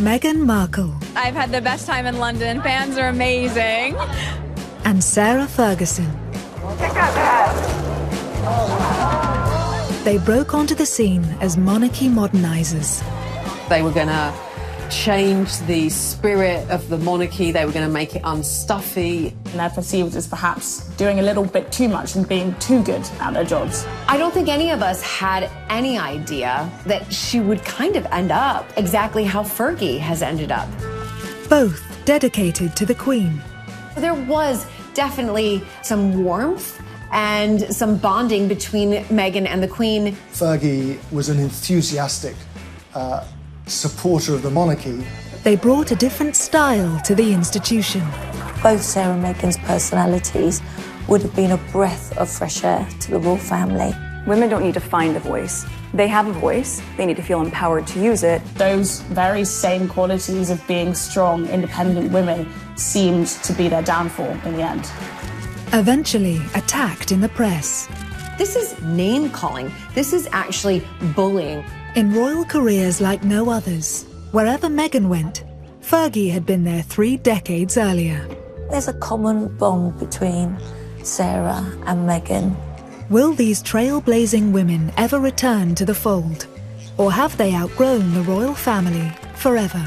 Meghan Markle. I've had the best time in London. Fans are amazing. And Sarah Ferguson. They broke onto the scene as monarchy modernizers. They were going to change the spirit of the monarchy. They were going to make it unstuffy. And they're perceived as perhaps doing a little bit too much and being too good at their jobs. I don't think any of us had any idea that she would kind of end up exactly how Fergie has ended up. Both dedicated to the Queen. There was definitely some warmth and some bonding between Meghan and the Queen. Fergie was an enthusiastic supporter of the monarchy. They brought a different style to the institution. Both Sarah and Meghan's personalities would have been a breath of fresh air to the royal family. Women don't need to find a voice. They have a voice. They need to feel empowered to use it. Those very same qualities of being strong, independent women seemed to be their downfall in the end. Eventually attacked in the press. This is name-calling. This is actually bullying. In royal careers like no others, wherever Meghan went, Fergie had been there 3 decades earlier. There's a common bond between Sarah and Meghan. Will these trailblazing women ever return to the fold? Or have they outgrown the royal family forever?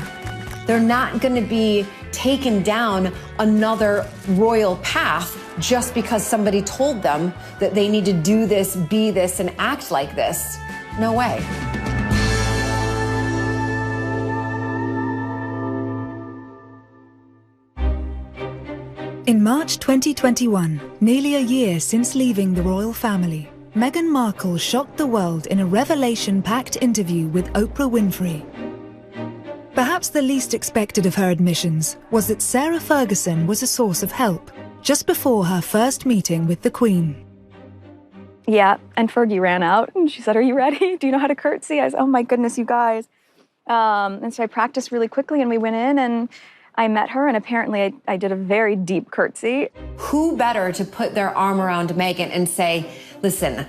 They're not going to be taken down another royal path just because somebody told them that they need to do this, be this, and act like this. No way. In March 2021, nearly a year since leaving the royal family, Meghan Markle shocked the world in a revelation-packed interview with Oprah Winfrey. Perhaps the least expected of her admissions was that Sarah Ferguson was a source of help just before her first meeting with the Queen. Yeah, and Fergie ran out and she said, "Are you ready? Do you know how to curtsy?" I said, "Oh my goodness, you guys." And so I practiced really quickly and we went in and I met her and apparently I did a very deep curtsy. Who better to put their arm around Meghan and say, listen,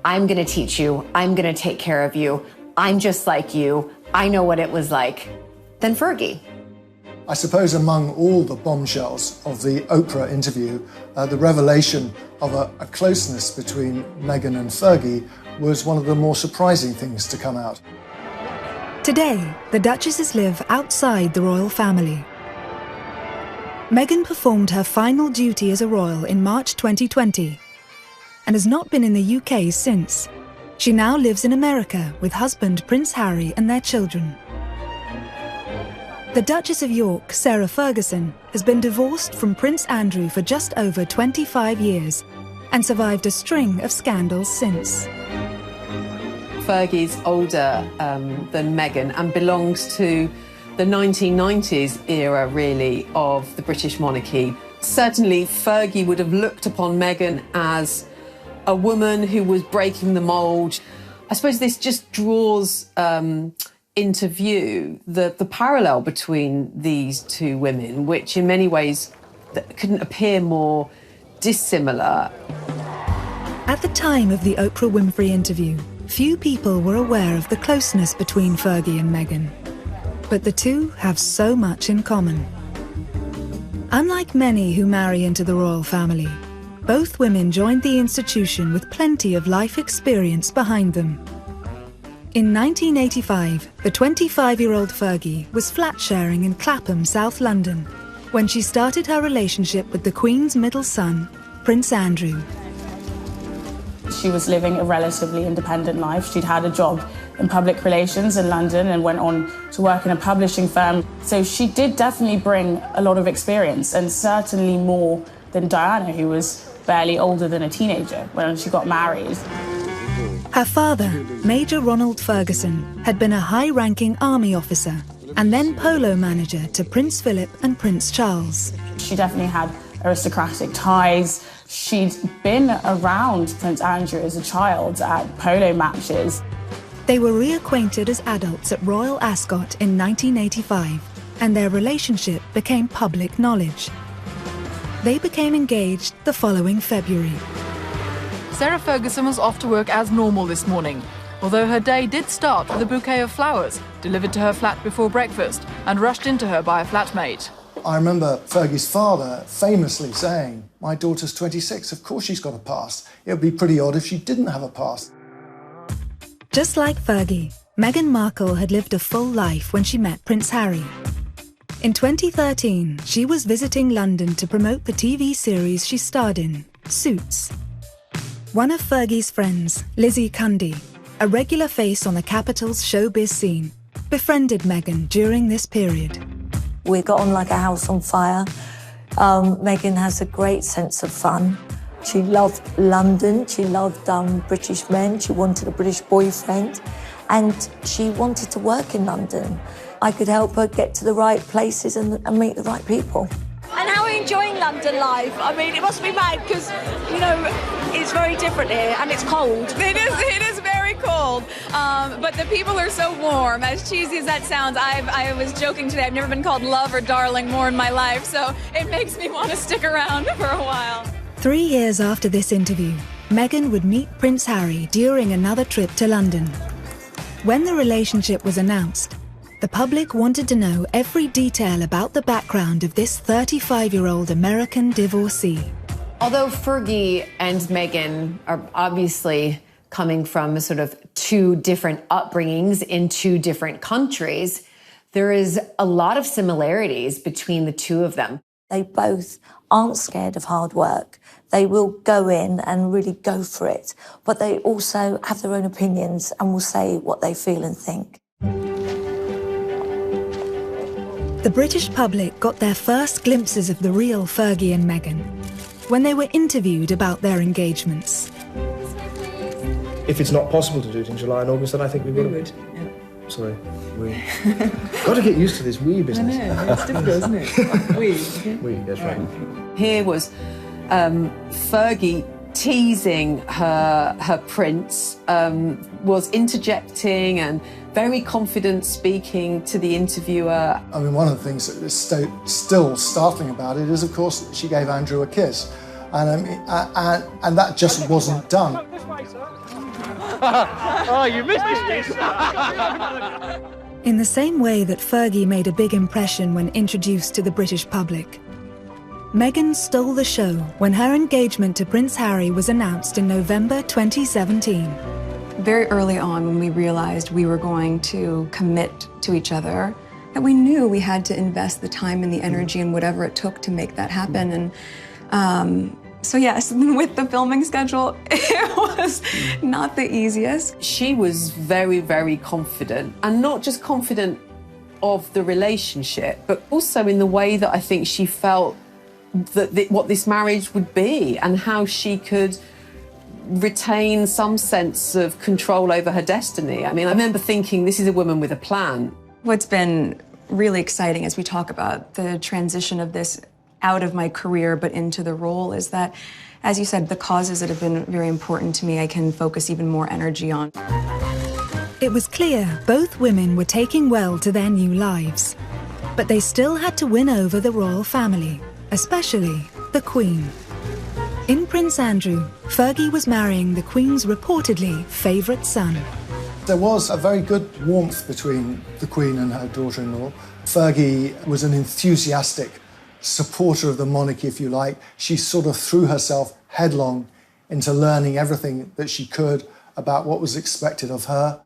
I'm going to teach you. I'm going to take care of you. I'm just like you. I know what it was like. Than Fergie. I suppose among all the bombshells of the Oprah interview, the revelation of a closeness between Meghan and Fergie was one of the more surprising things to come out. Today, the Duchesses live outside the royal family. Meghan performed her final duty as a royal in March 2020 and has not been in the UK since. She now lives in America with husband Prince Harry and their children. The Duchess of York, Sarah Ferguson, has been divorced from Prince Andrew for just over 25 years and survived a string of scandals since. Fergie's older than Meghan and belongs to the 1990s era, really, of the British monarchy. Certainly, Fergie would have looked upon Meghan as a woman who was breaking the mould. I suppose this just draws into view the parallel between these two women, which in many ways couldn't appear more dissimilar. At the time of the Oprah Winfrey interview, few people were aware of the closeness between Fergie and Meghan. But the two have so much in common. Unlike many who marry into the royal family, both women joined the institution with plenty of life experience behind them. In 1985, the 25-year-old Fergie was flat-sharing in Clapham, South London, when she started her relationship with the Queen's middle son, Prince Andrew. She was living a relatively independent life. She'd had a job in public relations in London and went on to work in a publishing firm. So she did definitely bring a lot of experience, and certainly more than Diana, who was barely older than a teenager when she got married. Her father, Major Ronald Ferguson, had been a high-ranking army officer and then polo manager to Prince Philip and Prince Charles. She definitely had aristocratic ties. She'd been around Prince Andrew as a child at polo matches. They were reacquainted as adults at Royal Ascot in 1985, and their relationship became public knowledge. They became engaged the following February. Sarah Ferguson was off to work as normal this morning. although her day did start with a bouquet of flowers delivered to her flat before breakfast and rushed into her by a flatmate. I remember Fergie's father famously saying, "My daughter's 26, of course she's got a past. It would be pretty odd if she didn't have a past." Just like Fergie, Meghan Markle had lived a full life when she met Prince Harry. In 2013, she was visiting London to promote the TV series she starred in, Suits. One of Fergie's friends, Lizzie Cundy, a regular face on the capital's showbiz scene, befriended Meghan during this period. We got on like a house on fire. Meghan has a great sense of fun. She loved London, she loved British men, she wanted a British boyfriend, and she wanted to work in London. I could help her get to the right places and meet the right people. And how are you enjoying London life? I mean, it must be mad because, you know, it's very different here and it's cold. It is very cold, but the people are so warm. As cheesy as that sounds, I was joking today, I've never been called love or darling more in my life, so it makes me want to stick around for a while. 3 years after this interview, Meghan would meet Prince Harry during another trip to London. When the relationship was announced, the public wanted to know every detail about the background of this 35-year-old American divorcee. Although Fergie and Meghan are obviously coming from sort of two different upbringings in two different countries, there is a lot of similarities between the two of them. They both aren't scared of hard work. They will go in and really go for it, but they also have their own opinions and will say what they feel and think. The British public got their first glimpses of the real Fergie and Meghan when they were interviewed about their engagements. If it's not possible to do it in July and August, then I think we would. Yeah. Sorry, we. Got to get used to this we business. I know, it's difficult, isn't it? We, that's right. Here was Fergie teasing her prince, was interjecting and very confident speaking to the interviewer. I mean, one of the things that is still startling about it is, of course, that she gave Andrew a kiss. And, I mean, and that just wasn't done. Oh, you missed this. In the same way that Fergie made a big impression when introduced to the British public, Meghan stole the show when her engagement to Prince Harry was announced in November 2017. Very early on, when we realized we were going to commit to each other, that we knew we had to invest the time and the energy and whatever it took to make that happen. And so yes, with the filming schedule, it was not the easiest. She was very, very confident, and not just confident of the relationship, but also in the way that I think she felt that what this marriage would be and how she could retain some sense of control over her destiny. I mean, I remember thinking, this is a woman with a plan. What's been really exciting as we talk about the transition of this out of my career but into the role is that, as you said, the causes that have been very important to me, I can focus even more energy on. It was clear both women were taking well to their new lives, but they still had to win over the royal family, especially the Queen. In Prince Andrew, Fergie was marrying the Queen's reportedly favourite son. There was a very good warmth between the Queen and her daughter-in-law. Fergie was an enthusiastic supporter of the monarchy, if you like. She sort of threw herself headlong into learning everything that she could about what was expected of her.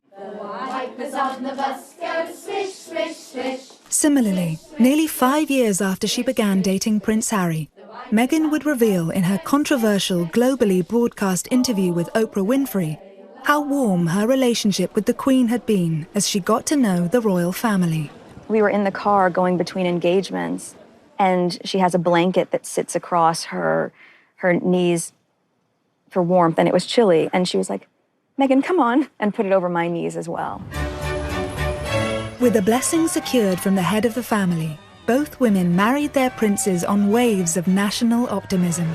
Similarly, nearly 5 years after she began dating Prince Harry, Meghan would reveal in her controversial, globally broadcast interview with Oprah Winfrey how warm her relationship with the Queen had been as she got to know the royal family. We were in the car going between engagements, and she has a blanket that sits across her knees for warmth, and it was chilly. And she was like, "Meghan, come on," and put it over my knees as well. With a blessing secured from the head of the family, both women married their princes on waves of national optimism.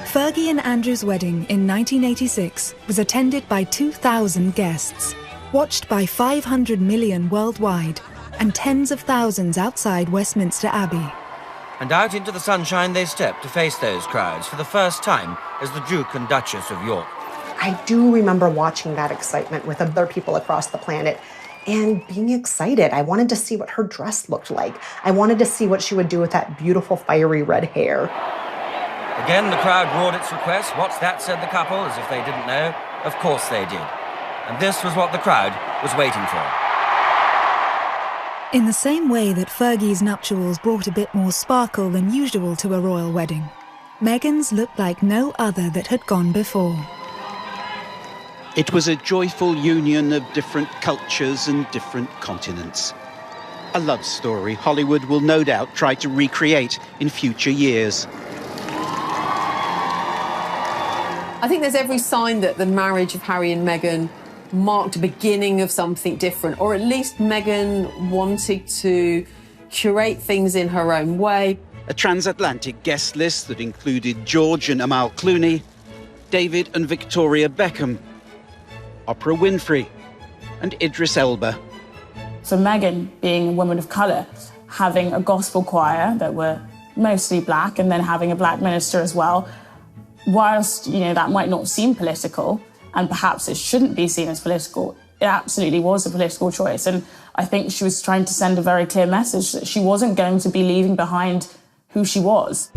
Fergie and Andrew's wedding in 1986 was attended by 2,000 guests, watched by 500 million worldwide, and tens of thousands outside Westminster Abbey. And out into the sunshine they stepped to face those crowds for the first time as the Duke and Duchess of York. I do remember watching that excitement with other people across the planet and being excited. I wanted to see what her dress looked like. I wanted to see what she would do with that beautiful fiery red hair. Again, the crowd roared its request. What's that, said the couple, as if they didn't know. Of course they did. And this was what the crowd was waiting for. In the same way that Fergie's nuptials brought a bit more sparkle than usual to a royal wedding, Meghan's looked like no other that had gone before. It was a joyful union of different cultures and different continents. A love story Hollywood will no doubt try to recreate in future years. I think there's every sign that the marriage of Harry and Meghan marked a beginning of something different, or at least Meghan wanted to curate things in her own way. A transatlantic guest list that included George and Amal Clooney, David and Victoria Beckham, Oprah Winfrey, and Idris Elba. So Meghan, being a woman of colour, having a gospel choir that were mostly black and then having a black minister as well, whilst, that might not seem political, and perhaps it shouldn't be seen as political, it absolutely was a political choice. And I think she was trying to send a very clear message that she wasn't going to be leaving behind who she was.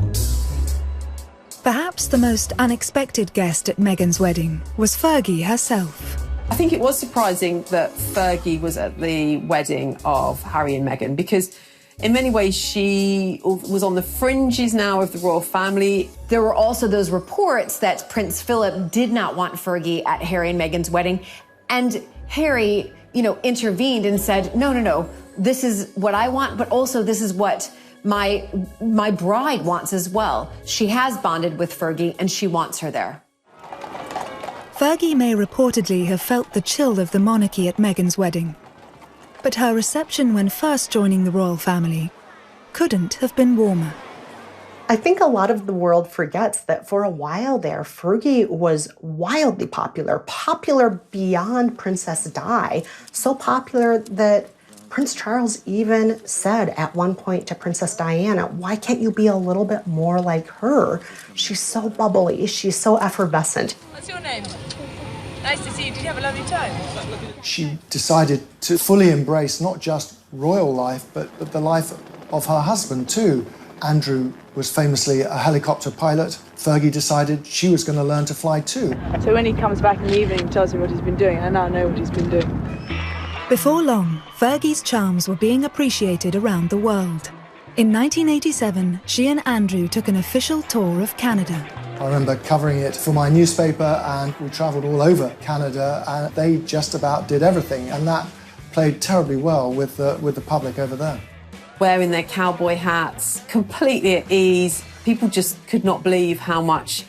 Perhaps the most unexpected guest at Meghan's wedding was Fergie herself. I think it was surprising that Fergie was at the wedding of Harry and Meghan, because in many ways she was on the fringes now of the royal family. There were also those reports that Prince Philip did not want Fergie at Harry and Meghan's wedding. And Harry, intervened and said, no, this is what I want, but also this is what my bride wants as well. She has bonded with Fergie and she wants her there. Fergie may reportedly have felt the chill of the monarchy at Meghan's wedding, but her reception when first joining the royal family couldn't have been warmer. I think a lot of the world forgets that for a while there, Fergie was wildly popular beyond Princess Di, so popular that Prince Charles even said at one point to Princess Diana, why can't you be a little bit more like her? She's so bubbly, she's so effervescent. What's your name? Nice to see you. Did you have a lovely time? She decided to fully embrace not just royal life, but the life of her husband too. Andrew was famously a helicopter pilot. Fergie decided she was going to learn to fly too. So when he comes back in the evening and tells me what he's been doing, I now know what he's been doing. Before long, Fergie's charms were being appreciated around the world. In 1987, she and Andrew took an official tour of Canada. I remember covering it for my newspaper, and we travelled all over Canada, and they just about did everything, and that played terribly well with the public over there. Wearing their cowboy hats, completely at ease. People just could not believe how much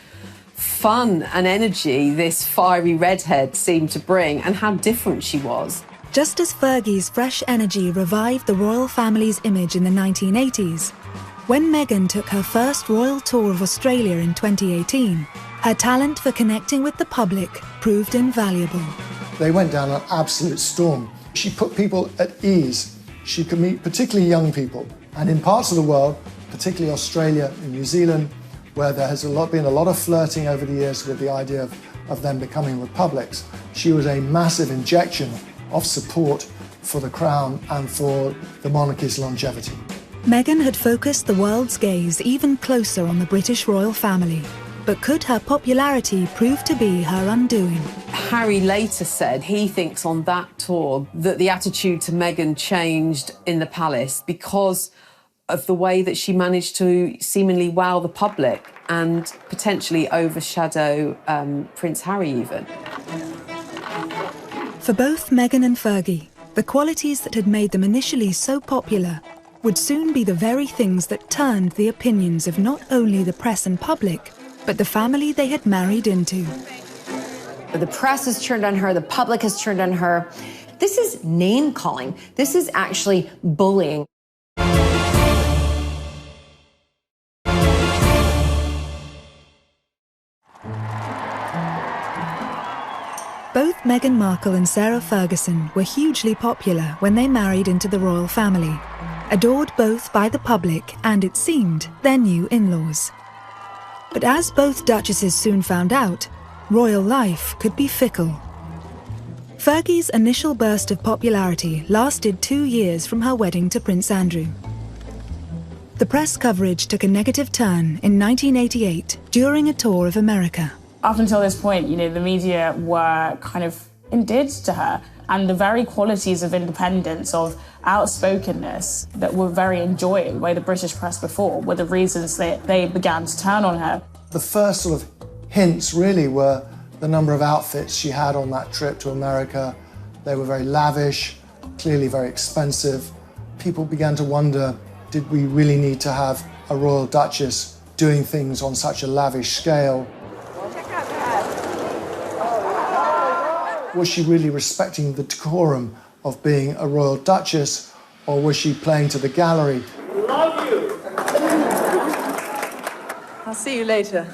fun and energy this fiery redhead seemed to bring, and how different she was. Just as Fergie's fresh energy revived the royal family's image in the 1980s, when Meghan took her first royal tour of Australia in 2018, her talent for connecting with the public proved invaluable. They went down an absolute storm. She put people at ease. She could meet particularly young people. And in parts of the world, particularly Australia and New Zealand, where there has been a lot of flirting over the years with the idea of them becoming republics, she was a massive injection of support for the crown and for the monarchy's longevity. Meghan had focused the world's gaze even closer on the British royal family, but could her popularity prove to be her undoing? Harry later said he thinks on that tour that the attitude to Meghan changed in the palace because of the way that she managed to seemingly wow the public and potentially overshadow Prince Harry even. For both Meghan and Fergie, the qualities that had made them initially so popular would soon be the very things that turned the opinions of not only the press and public, but the family they had married into. The press has turned on her, the public has turned on her. This is name-calling. This is actually bullying. Both Meghan Markle and Sarah Ferguson were hugely popular when they married into the royal family, adored both by the public and, it seemed, their new in-laws. But as both duchesses soon found out, royal life could be fickle. Fergie's initial burst of popularity lasted 2 years from her wedding to Prince Andrew. The press coverage took a negative turn in 1988 during a tour of America. Up until this point, the media were kind of endeared to her, and the very qualities of independence, of outspokenness that were very enjoyed by the British press before were the reasons that they began to turn on her. The first sort of hints really were the number of outfits she had on that trip to America. They were very lavish, clearly very expensive. People began to wonder, did we really need to have a royal duchess doing things on such a lavish scale? Was she really respecting the decorum of being a royal duchess, or was she playing to the gallery? Love you. I'll see you later.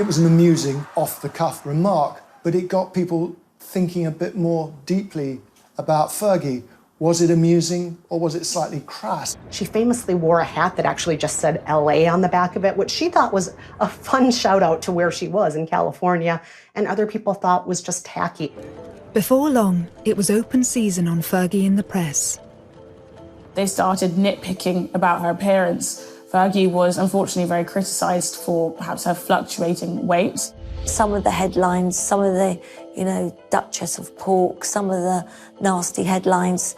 It was an amusing, off-the-cuff remark, but it got people thinking a bit more deeply about Fergie. Was it amusing, or was it slightly crass? She famously wore a hat that actually just said LA on the back of it, which she thought was a fun shout out to where she was in California, and other people thought was just tacky. Before long, it was open season on Fergie in the press. They started nitpicking about her appearance. Fergie was unfortunately very criticised for perhaps her fluctuating weight. Some of the headlines, some of the, Duchess of Pork, some of the nasty headlines,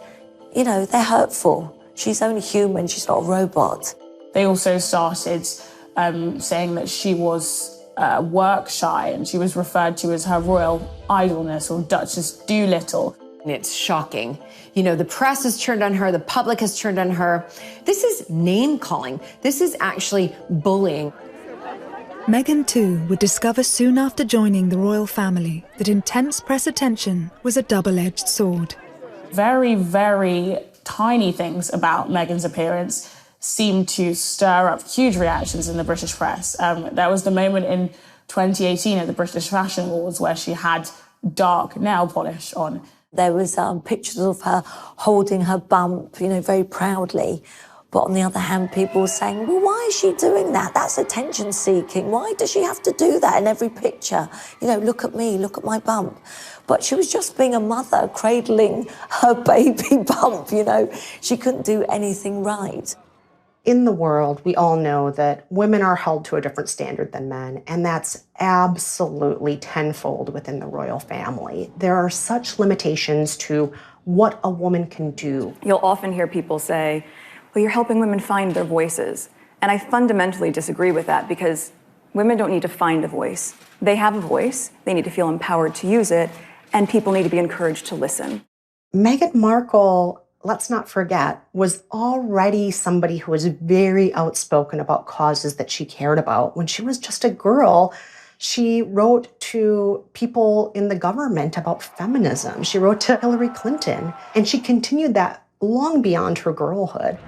they're hurtful. She's only human, she's not a robot. They also started saying that she was work shy, and she was referred to as her royal idleness, or Duchess Doolittle. It's shocking. The press has turned on her, the public has turned on her. This is name-calling. This is actually bullying. Meghan, too, would discover soon after joining the royal family that intense press attention was a double-edged sword. Very, very tiny things about Meghan's appearance seemed to stir up huge reactions in the British press. There was the moment in 2018 at the British Fashion Awards where she had dark nail polish on. There was pictures of her holding her bump, very proudly. But on the other hand, people were saying, well, why is she doing that? That's attention-seeking. Why does she have to do that in every picture? Look at me, look at my bump. But she was just being a mother, cradling her baby bump, She couldn't do anything right. In the world, we all know that women are held to a different standard than men, and that's absolutely tenfold within the royal family. There are such limitations to what a woman can do. You'll often hear people say, well, you're helping women find their voices. And I fundamentally disagree with that, because women don't need to find a voice. They have a voice, they need to feel empowered to use it, and people need to be encouraged to listen. Meghan Markle, let's not forget, was already somebody who was very outspoken about causes that she cared about. When she was just a girl, she wrote to people in the government about feminism. She wrote to Hillary Clinton, and she continued that long beyond her girlhood.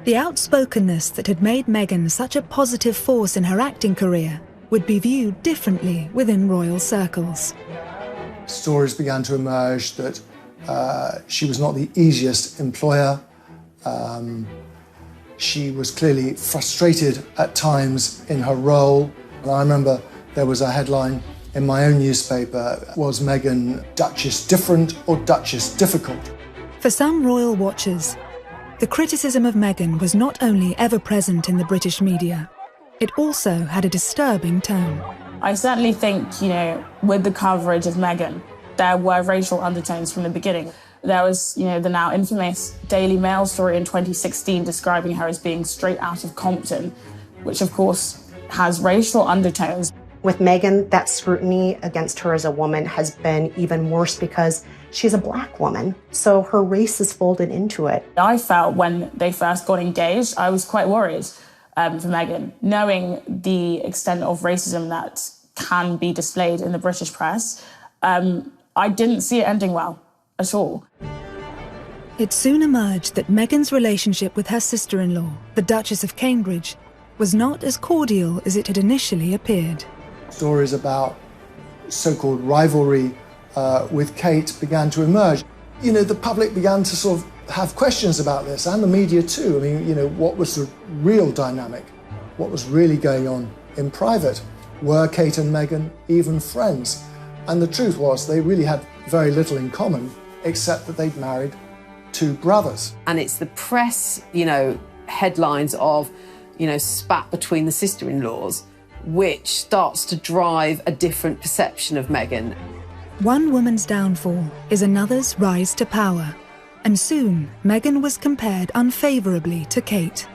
The outspokenness that had made Meghan such a positive force in her acting career would be viewed differently within royal circles. Stories began to emerge that she was not the easiest employer. She was clearly frustrated at times in her role. And I remember there was a headline in my own newspaper, was Meghan Duchess different or Duchess difficult? For some royal watchers, the criticism of Meghan was not only ever present in the British media, it also had a disturbing tone. I certainly think, with the coverage of Meghan, there were racial undertones from the beginning. There was, the now infamous Daily Mail story in 2016 describing her as being straight out of Compton, which of course has racial undertones. With Meghan, that scrutiny against her as a woman has been even worse because she's a Black woman, so her race is folded into it. I felt when they first got engaged, I was quite worried for Meghan, knowing the extent of racism that can be displayed in the British press. I didn't see it ending well at all. It soon emerged that Meghan's relationship with her sister-in-law, the Duchess of Cambridge, was not as cordial as it had initially appeared. Stories about so-called rivalry with Kate began to emerge. The public began to sort of have questions about this, and the media too. What was the real dynamic? What was really going on in private? Were Kate and Meghan even friends? And the truth was they really had very little in common, except that they'd married two brothers. And it's the press, headlines of, spat between the sister-in-laws, which starts to drive a different perception of Meghan. One woman's downfall is another's rise to power. And soon, Meghan was compared unfavourably to Kate.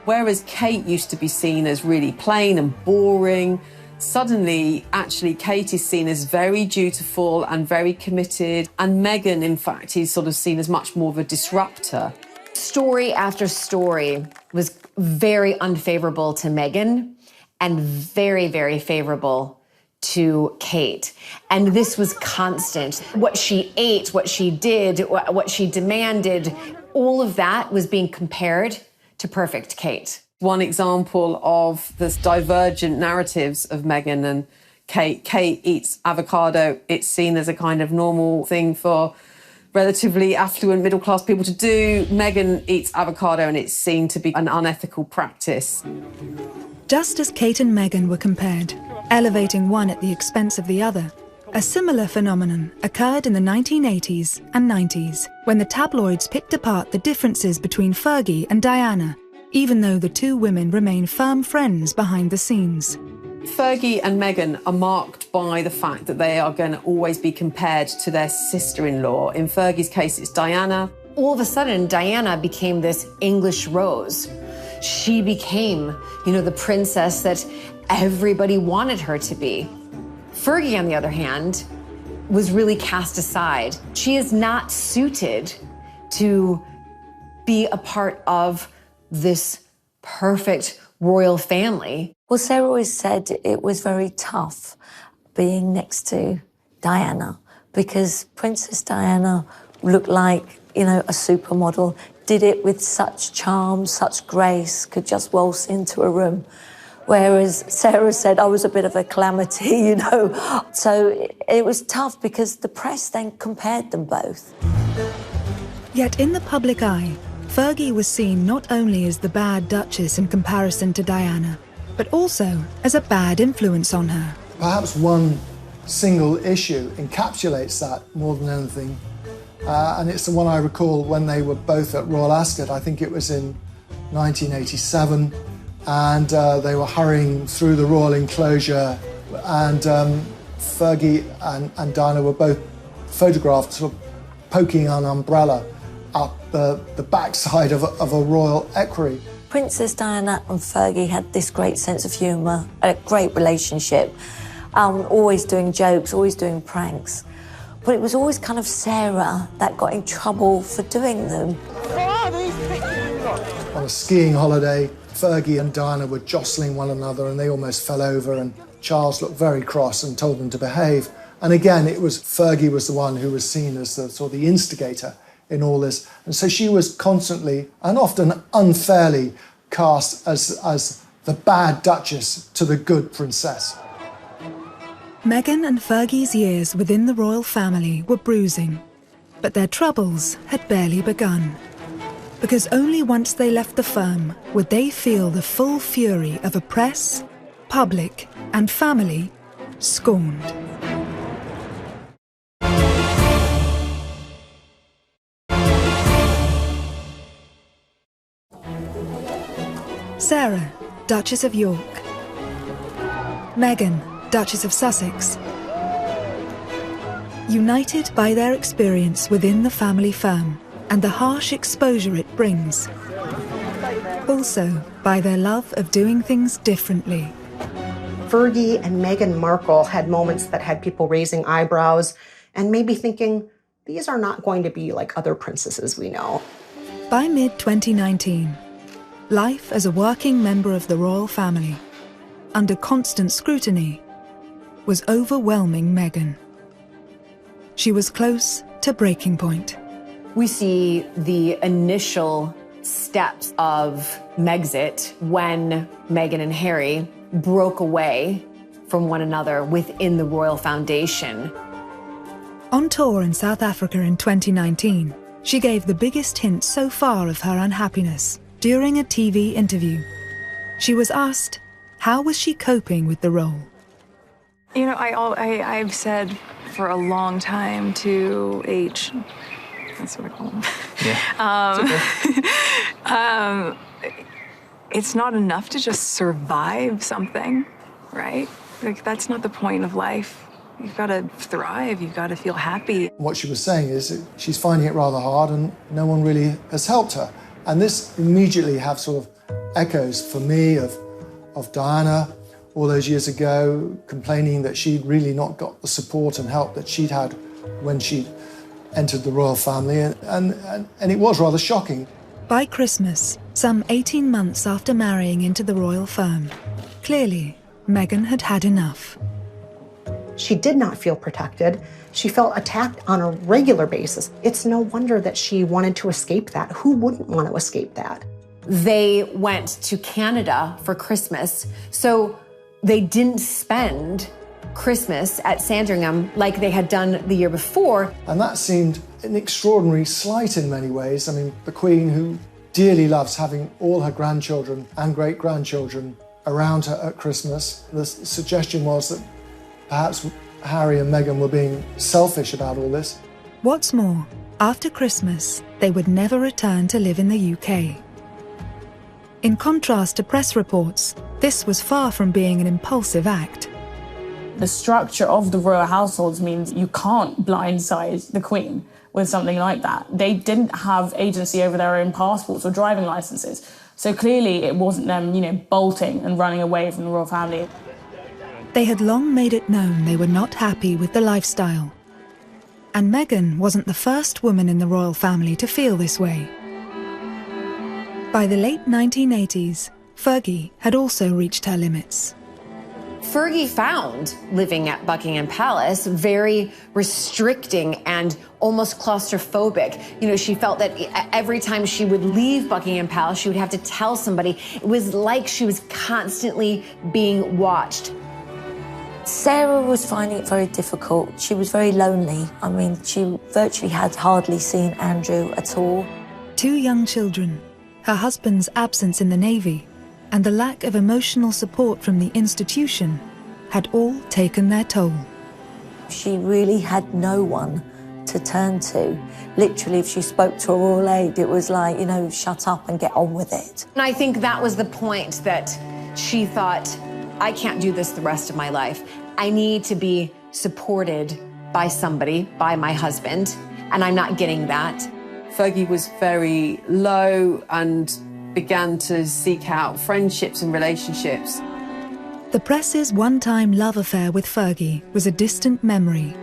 Whereas Kate used to be seen as really plain and boring, suddenly, actually, Kate is seen as very dutiful and very committed. And Meghan, in fact, is sort of seen as much more of a disruptor. Story after story was very unfavourable to Meghan and very, very favourable to Kate. And this was constant. What she ate, what she did, what she demanded, all of that was being compared to perfect Kate. One example of this divergent narratives of Meghan and Kate. Kate eats avocado. It's seen as a kind of normal thing for relatively affluent middle-class people to do. Meghan eats avocado and it's seen to be an unethical practice. Just as Kate and Meghan were compared, elevating one at the expense of the other, a similar phenomenon occurred in the 1980s and 90s, when the tabloids picked apart the differences between Fergie and Diana, even though the two women remain firm friends behind the scenes. Fergie and Meghan are marked by the fact that they are going to always be compared to their sister-in-law. In Fergie's case, it's Diana. All of a sudden, Diana became this English rose. She became, the princess that everybody wanted her to be. Fergie, on the other hand, was really cast aside. She is not suited to be a part of this perfect royal family. Well, Sarah always said it was very tough being next to Diana because Princess Diana looked like, a supermodel, did it with such charm, such grace, could just waltz into a room. Whereas Sarah said I was a bit of a calamity, So it was tough because the press then compared them both. Yet in the public eye, Fergie was seen not only as the bad Duchess in comparison to Diana, but also as a bad influence on her. Perhaps one single issue encapsulates that more than anything, and it's the one I recall when they were both at Royal Ascot. I think it was in 1987, and they were hurrying through the royal enclosure, and Fergie and Diana were both photographed sort of poking an umbrella up the backside of a royal equerry. Princess Diana and Fergie had this great sense of humour, a great relationship, always doing jokes, always doing pranks. But it was always kind of Sarah that got in trouble for doing them. On a skiing holiday, Fergie and Diana were jostling one another and they almost fell over, and Charles looked very cross and told them to behave. And again, Fergie was the one who was seen as the instigator in all this. And so she was constantly and often unfairly cast as the bad Duchess to the good princess. Meghan and Fergie's years within the royal family were bruising, but their troubles had barely begun. Because only once they left the firm would they feel the full fury of a press, public, and family scorned. Sarah, Duchess of York. Meghan, Duchess of Sussex. United by their experience within the family firm and the harsh exposure it brings. Also by their love of doing things differently. Fergie and Meghan Markle had moments that had people raising eyebrows and maybe thinking, these are not going to be like other princesses we know. By mid-2019, life as a working member of the royal family, under constant scrutiny, was overwhelming Meghan. She was close to breaking point. We see the initial steps of Megxit when Meghan and Harry broke away from one another within the royal foundation. On tour in South Africa in 2019, she gave the biggest hint so far of her unhappiness during a TV interview. She was asked, how was she coping with the role? You know, I've said for a long time to H, that's what I call him. Yeah. It's not enough to just survive something, right? Like, that's not the point of life. You've got to thrive, you've got to feel happy. What she was saying is that she's finding it rather hard and no one really has helped her. And this immediately have sort of echoes for me of Diana all those years ago, complaining that she'd really not got the support and help that she'd had when she entered the royal family. And it was rather shocking. By Christmas, some 18 months after marrying into the royal firm, clearly Meghan had had enough. She did not feel protected. She felt attacked on a regular basis. It's no wonder that she wanted to escape that. Who wouldn't want to escape that? They went to Canada for Christmas, so they didn't spend Christmas at Sandringham like they had done the year before. And that seemed an extraordinary slight in many ways. I mean, the Queen, who dearly loves having all her grandchildren and great-grandchildren around her at Christmas, the suggestion was that perhaps Harry and Meghan were being selfish about all this. What's more, after Christmas, they would never return to live in the UK. In contrast to press reports, this was far from being an impulsive act. The structure of the royal households means you can't blindside the Queen with something like that. They didn't have agency over their own passports or driving licenses. So clearly it wasn't them, bolting and running away from the royal family. They had long made it known they were not happy with the lifestyle. And Meghan wasn't the first woman in the royal family to feel this way. By the late 1980s, Fergie had also reached her limits. Fergie found living at Buckingham Palace very restricting and almost claustrophobic. She felt that every time she would leave Buckingham Palace, she would have to tell somebody. It was like she was constantly being watched. Sarah was finding it very difficult. She was very lonely. I mean, she virtually had hardly seen Andrew at all. 2 young children, her husband's absence in the Navy, and the lack of emotional support from the institution had all taken their toll. She really had no one to turn to. Literally, if she spoke to a royal aide, it was like, shut up and get on with it. And I think that was the point that she thought, I can't do this the rest of my life. I need to be supported by somebody, by my husband, and I'm not getting that. Fergie was very low and began to seek out friendships and relationships. The press's one-time love affair with Fergie was a distant memory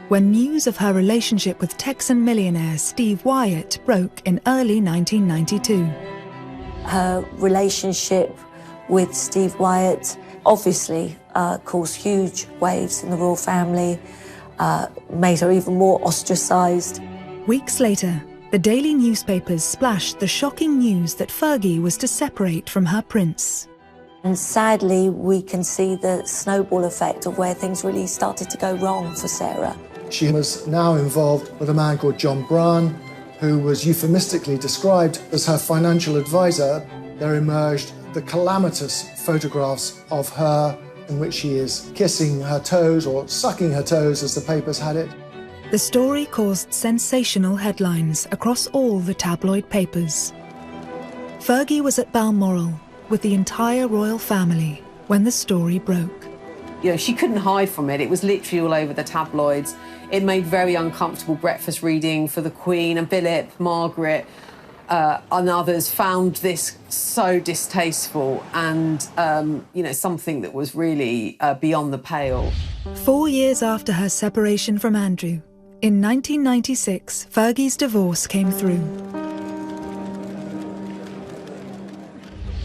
when news of her relationship with Texan millionaire Steve Wyatt broke in early 1992. Her relationship with Steve Wyatt obviously caused huge waves in the royal family, made her even more ostracised. Weeks later, the daily newspapers splashed the shocking news that Fergie was to separate from her prince. And sadly, we can see the snowball effect of where things really started to go wrong for Sarah. She was now involved with a man called John Brown, who was euphemistically described as her financial advisor. There emerged the calamitous photographs of her in which she is kissing her toes or sucking her toes, as the papers had it. The story caused sensational headlines across all the tabloid papers. Fergie was at Balmoral with the entire royal family when the story broke. She couldn't hide from it. It was literally all over the tabloids. It made very uncomfortable breakfast reading for the Queen, and Philip, Margaret, and others found this so distasteful and, something that was really beyond the pale. 4 years after her separation from Andrew, in 1996, Fergie's divorce came through.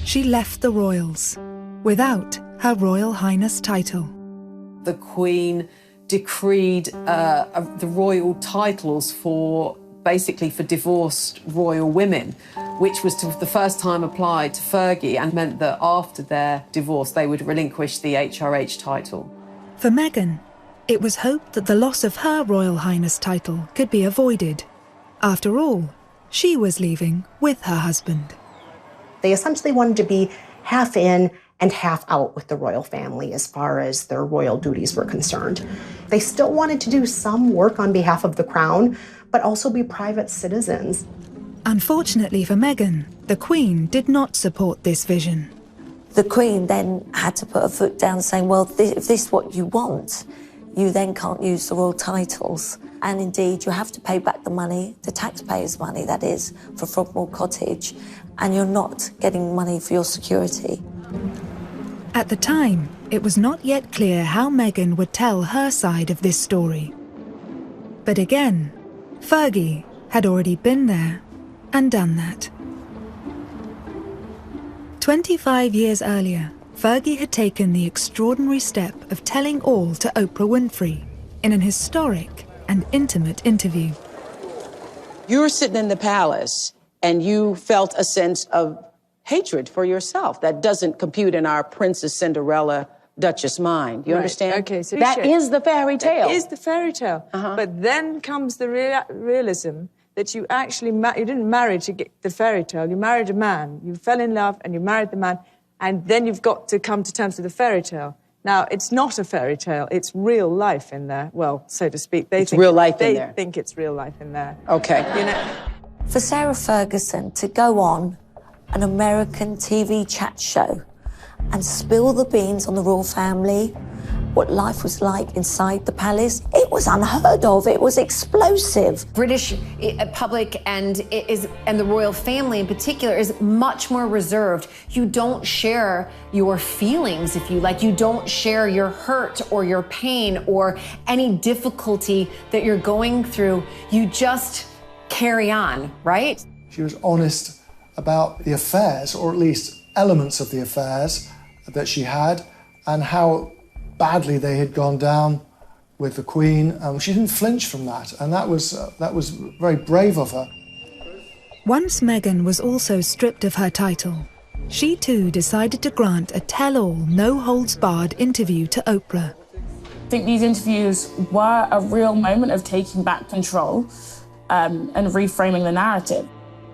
She left the royals without her Royal Highness title. The Queen decreed the royal titles for divorced royal women, which was the first time applied to Fergie and meant that after their divorce they would relinquish the HRH title. For Meghan, it was hoped that the loss of her Royal Highness title could be avoided. After all, she was leaving with her husband. They essentially wanted to be half in, and half out with the royal family as far as their royal duties were concerned. They still wanted to do some work on behalf of the crown, but also be private citizens. Unfortunately for Meghan, the Queen did not support this vision. The Queen then had to put her foot down saying, well, if this is what you want, you then can't use the royal titles. And indeed, you have to pay back the money, the taxpayers' money, that is, for Frogmore Cottage, and you're not getting money for your security. At the time, it was not yet clear how Meghan would tell her side of this story. But again, Fergie had already been there and done that. 25 years earlier, Fergie had taken the extraordinary step of telling all to Oprah Winfrey in an historic and intimate interview. You were sitting in the palace and you felt a sense of hatred for yourself. That doesn't compute in our Princess Cinderella Duchess mind. You understand? Okay, so that is the fairy tale. It is the fairy tale. But then comes the realism that you actually you didn't marry to get the fairy tale. You married a man. You fell in love and you married the man, and then you've got to come to terms with the fairy tale. Now, it's not a fairy tale. It's real life in there. Well, so to speak. They think it's real life in there. Okay. You know. For Sarah Ferguson to go on an American TV chat show and spill the beans on the royal family, what life was like inside the palace, it was unheard of. It was explosive. British public and the royal family in particular is much more reserved. You don't share your feelings, if you like. You don't share your hurt or your pain or any difficulty that you're going through. You just carry on, right? She was honest about the affairs, or at least elements of the affairs that she had, and how badly they had gone down with the Queen. She didn't flinch from that, and that was very brave of her. Once Meghan was also stripped of her title, she too decided to grant a tell-all, no-holds-barred interview to Oprah. I think these interviews were a real moment of taking back control and reframing the narrative.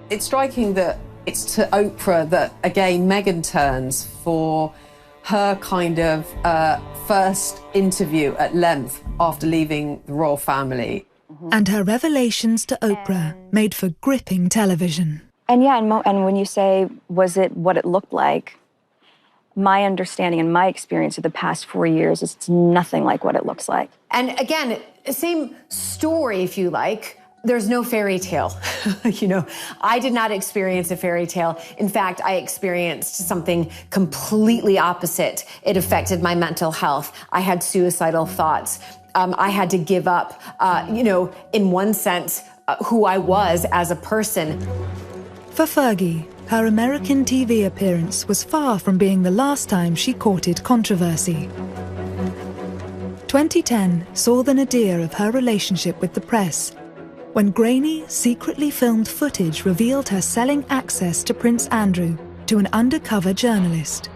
It's striking that it's to Oprah that, again, Meghan turns for her kind of first interview at length after leaving the royal family. And her revelations to Oprah made for gripping television. And yeah, and when you say, was it what it looked like, my understanding and my experience of the past 4 years is it's nothing like what it looks like. And again, same story, if you like. There's no fairy tale. You know, I did not experience a fairy tale. In fact, I experienced something completely opposite. It affected my mental health. I had suicidal thoughts. I had to give up, in one sense, who I was as a person. For Fergie, her American TV appearance was far from being the last time she courted controversy. 2010 saw the nadir of her relationship with the press, when grainy, secretly filmed footage revealed her selling access to Prince Andrew to an undercover journalist.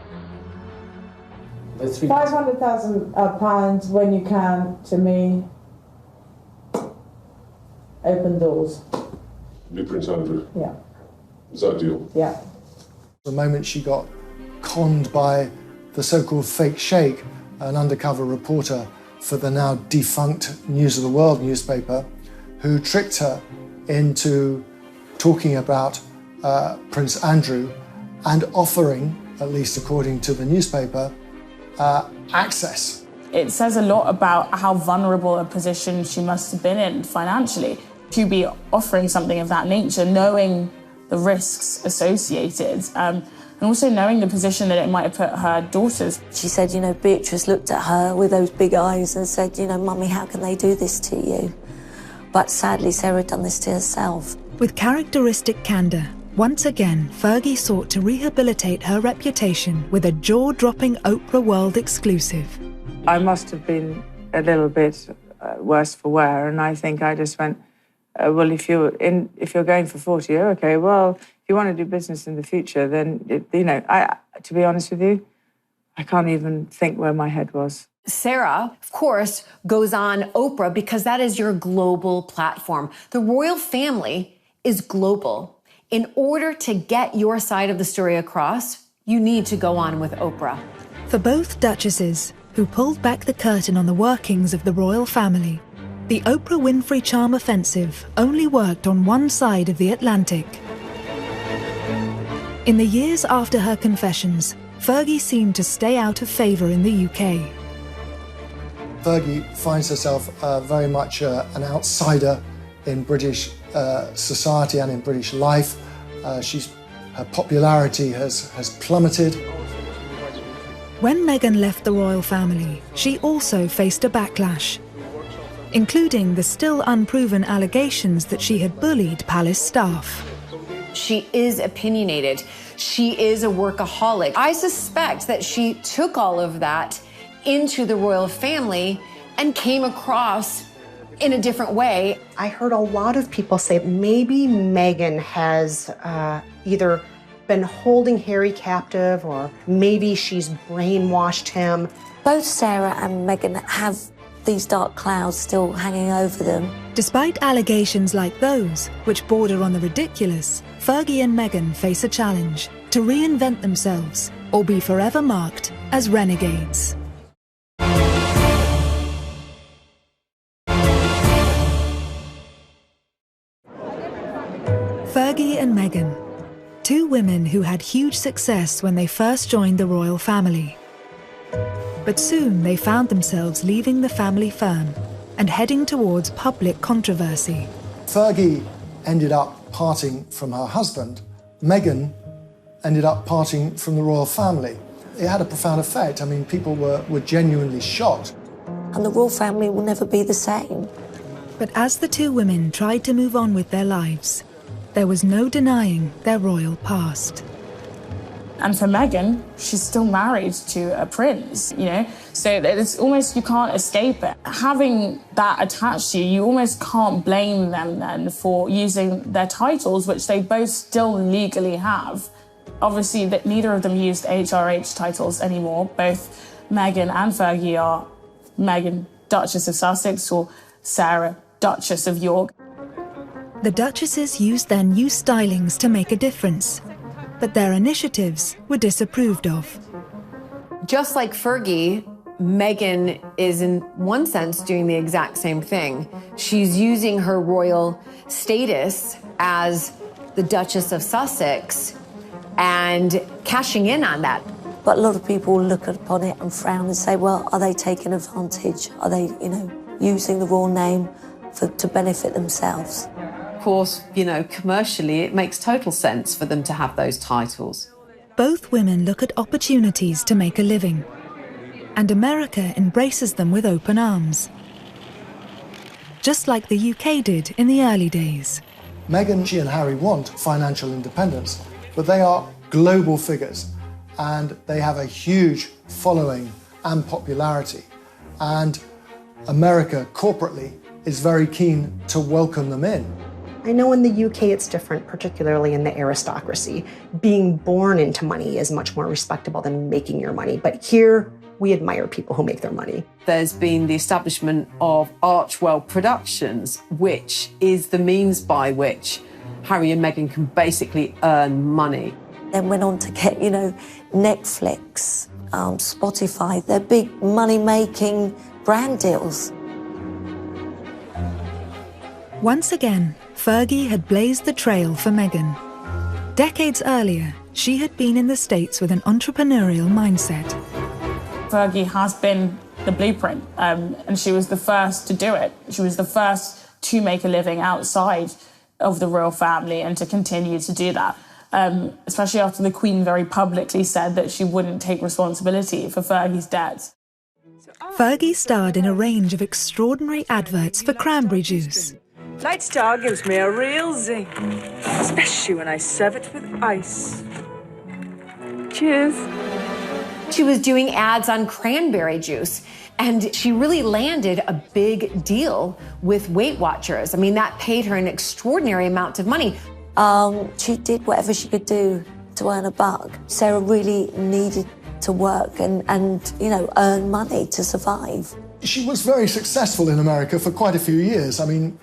£500,000 when you can, to me. Open doors. Be Prince Andrew? Yeah. Is that a deal? Yeah. The moment she got conned by the so-called fake sheikh, an undercover reporter for the now defunct News of the World newspaper, who tricked her into talking about Prince Andrew and offering, at least according to the newspaper, access. It says a lot about how vulnerable a position she must have been in financially. To be offering something of that nature, knowing the risks associated, and also knowing the position that it might have put her daughters. She said, Beatrice looked at her with those big eyes and said, Mummy, how can they do this to you? But sadly, Sarah had done this to herself. With characteristic candour, once again, Fergie sought to rehabilitate her reputation with a jaw-dropping Oprah World exclusive. I must have been a little bit worse for wear, and I think I just went, well, if you're going for 40, okay, well, if you want to do business in the future, then, to be honest with you, I can't even think where my head was. Sarah, of course, goes on Oprah because that is your global platform. The royal family is global. In order to get your side of the story across, You need to go on with Oprah. For both duchesses, who pulled back the curtain on the workings of the royal family, the Oprah Winfrey charm offensive only worked on one side of the Atlantic. In the years after her confessions, Fergie seemed to stay out of favour in the UK. Fergie finds herself very much an outsider in British society and in British life. Her popularity has plummeted. When Meghan left the royal family, she also faced a backlash, including the still unproven allegations that she had bullied palace staff. She is opinionated. She is a workaholic. I suspect that she took all of that into the royal family and came across in a different way. I heard a lot of people say maybe Meghan has either been holding Harry captive or maybe she's brainwashed him. Both Sarah and Meghan have these dark clouds still hanging over them. Despite allegations like those, which border on the ridiculous, Fergie and Meghan face a challenge to reinvent themselves or be forever marked as renegades. Fergie and Meghan, two women who had huge success when they first joined the royal family. But soon they found themselves leaving the family firm and heading towards public controversy. Fergie ended up parting from her husband. Meghan ended up parting from the royal family. It had a profound effect. I mean, people were genuinely shocked. And the royal family will never be the same. But as the two women tried to move on with their lives, there was no denying their royal past. And for Meghan, she's still married to a prince, you know? So it's almost, you can't escape it. Having that attached to you, you almost can't blame them then for using their titles, which they both still legally have. Obviously, that neither of them used HRH titles anymore. Both Meghan and Fergie are Meghan, Duchess of Sussex, or Sarah, Duchess of York. The duchesses used their new stylings to make a difference, but their initiatives were disapproved of. Just like Fergie, Meghan is in one sense doing the exact same thing. She's using her royal status as the Duchess of Sussex and cashing in on that. But a lot of people look upon it and frown and say, well, are they taking advantage? Are they, using the royal name to benefit themselves? Of course, commercially, it makes total sense for them to have those titles. Both women look at opportunities to make a living, and America embraces them with open arms, just like the UK did in the early days. Meghan, she and Harry want financial independence, but they are global figures, and they have a huge following and popularity. And America, corporately, is very keen to welcome them in. I know in the UK it's different, particularly in the aristocracy. Being born into money is much more respectable than making your money. But here, we admire people who make their money. There's been the establishment of Archwell Productions, which is the means by which Harry and Meghan can basically earn money. Then went on to get, Netflix, Spotify, they're big money-making brand deals. Once again, Fergie had blazed the trail for Meghan. Decades earlier, she had been in the States with an entrepreneurial mindset. Fergie has been the blueprint, and she was the first to do it. She was the first to make a living outside of the royal family and to continue to do that, especially after the Queen very publicly said that she wouldn't take responsibility for Fergie's debts. Fergie starred in a range of extraordinary adverts for cranberry juice. Light Star gives me a real zing, especially when I serve it with ice. Cheers. She was doing ads on cranberry juice, and she really landed a big deal with Weight Watchers. I mean, that paid her an extraordinary amount of money. She did whatever she could do to earn a buck. Sarah really needed to work and earn money to survive. She was very successful in America for quite a few years. I mean,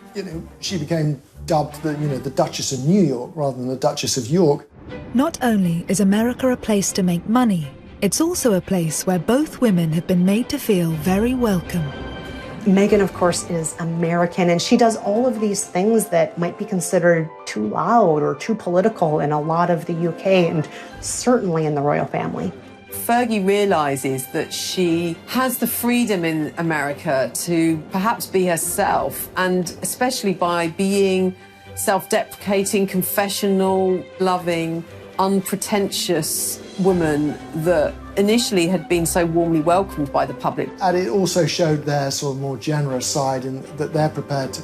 she became dubbed the Duchess of New York rather than the Duchess of York. Not only is America a place to make money, it's also a place where both women have been made to feel very welcome. Meghan, of course, is American, and she does all of these things that might be considered too loud or too political in a lot of the UK and certainly in the royal family. Fergie realises that she has the freedom in America to perhaps be herself, and especially by being self-deprecating, confessional, loving, unpretentious woman that initially had been so warmly welcomed by the public. And it also showed their sort of more generous side in that they're prepared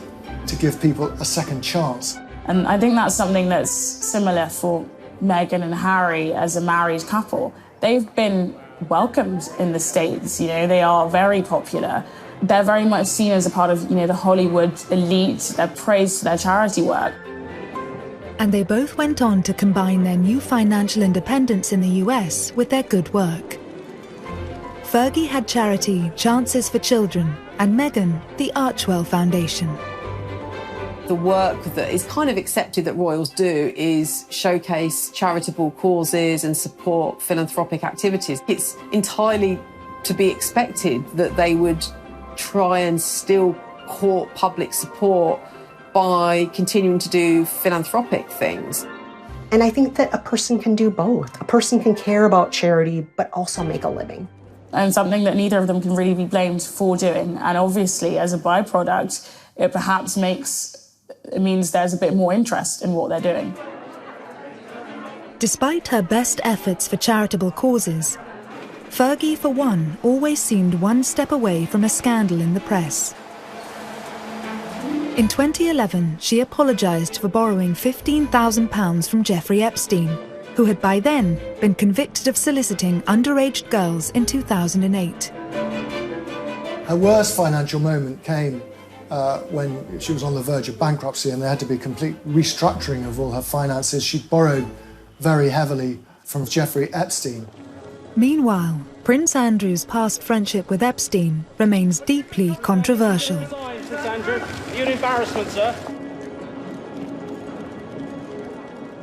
to give people a second chance. And I think that's something that's similar for Meghan and Harry as a married couple. They've been welcomed in the States, you know, they are very popular. They're very much seen as a part of, you know, the Hollywood elite. They're praised for their charity work. And they both went on to combine their new financial independence in the US with their good work. Fergie had charity Chances for Children, and Meghan the Archwell Foundation. The work that is kind of accepted that royals do is showcase charitable causes and support philanthropic activities. It's entirely to be expected that they would try and still court public support by continuing to do philanthropic things. And I think that a person can do both. A person can care about charity, but also make a living. And something that neither of them can really be blamed for doing. And obviously, as a byproduct, it perhaps means there's a bit more interest in what they're doing. Despite her best efforts for charitable causes, Fergie, for one, always seemed one step away from a scandal in the press. In 2011, she apologised for borrowing £15,000 from Jeffrey Epstein, who had by then been convicted of soliciting underage girls in 2008. Her worst financial moment came when she was on the verge of bankruptcy and there had to be a complete restructuring of all her finances. She borrowed very heavily from Jeffrey Epstein. Meanwhile, Prince Andrew's past friendship with Epstein remains deeply controversial. Prince Andrew, are you an embarrassment, sir?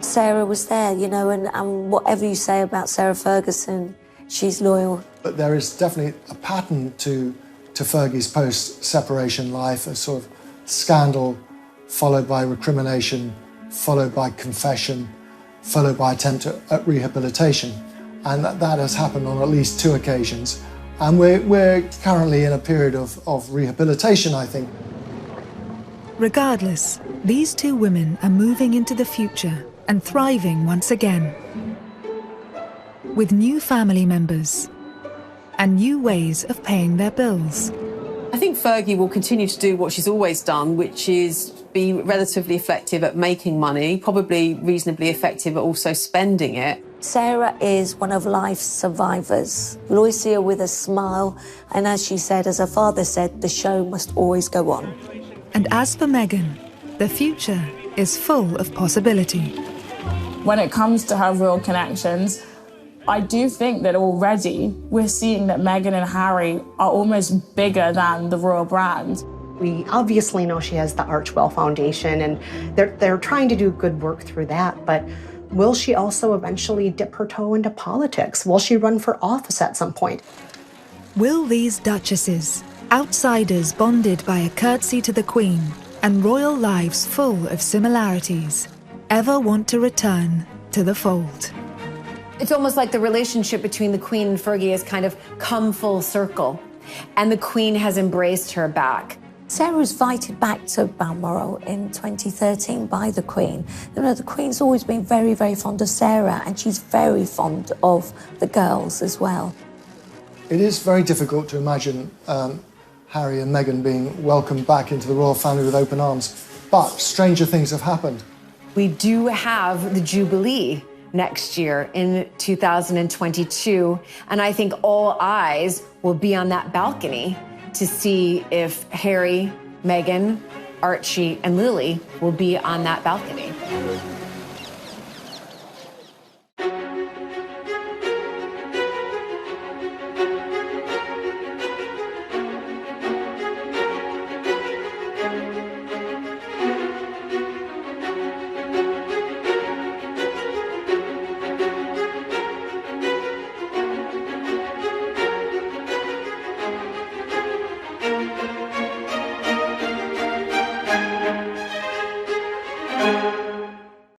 Sarah was there, you know, and whatever you say about Sarah Ferguson, she's loyal. But there is definitely a pattern to Fergie's post-separation life, a sort of scandal followed by recrimination, followed by confession, followed by attempt at rehabilitation. And that has happened on at least 2 occasions. And we're currently in a period of rehabilitation, I think. Regardless, these two women are moving into the future and thriving once again. With new family members and new ways of paying their bills. I think Fergie will continue to do what she's always done, which is be relatively effective at making money, probably reasonably effective at also spending it. Sarah is one of life's survivors. You always see her with a smile, and as she said, as her father said, the show must always go on. And as for Meghan, the future is full of possibility. When it comes to her royal connections, I do think that already we're seeing that Meghan and Harry are almost bigger than the royal brand. We obviously know she has the Archwell Foundation, and they're trying to do good work through that, but will she also eventually dip her toe into politics? Will she run for office at some point? Will these duchesses, outsiders bonded by a curtsy to the Queen and royal lives full of similarities, ever want to return to the fold? It's almost like the relationship between the Queen and Fergie has kind of come full circle, and the Queen has embraced her back. Sarah was invited back to Balmoral in 2013 by the Queen. You know, the Queen's always been very, very fond of Sarah, and she's very fond of the girls as well. It is very difficult to imagine Harry and Meghan being welcomed back into the royal family with open arms, but stranger things have happened. We do have the Jubilee next year in 2022, and I think all eyes will be on that balcony to see if Harry, Meghan, Archie, and Lily will be on that balcony.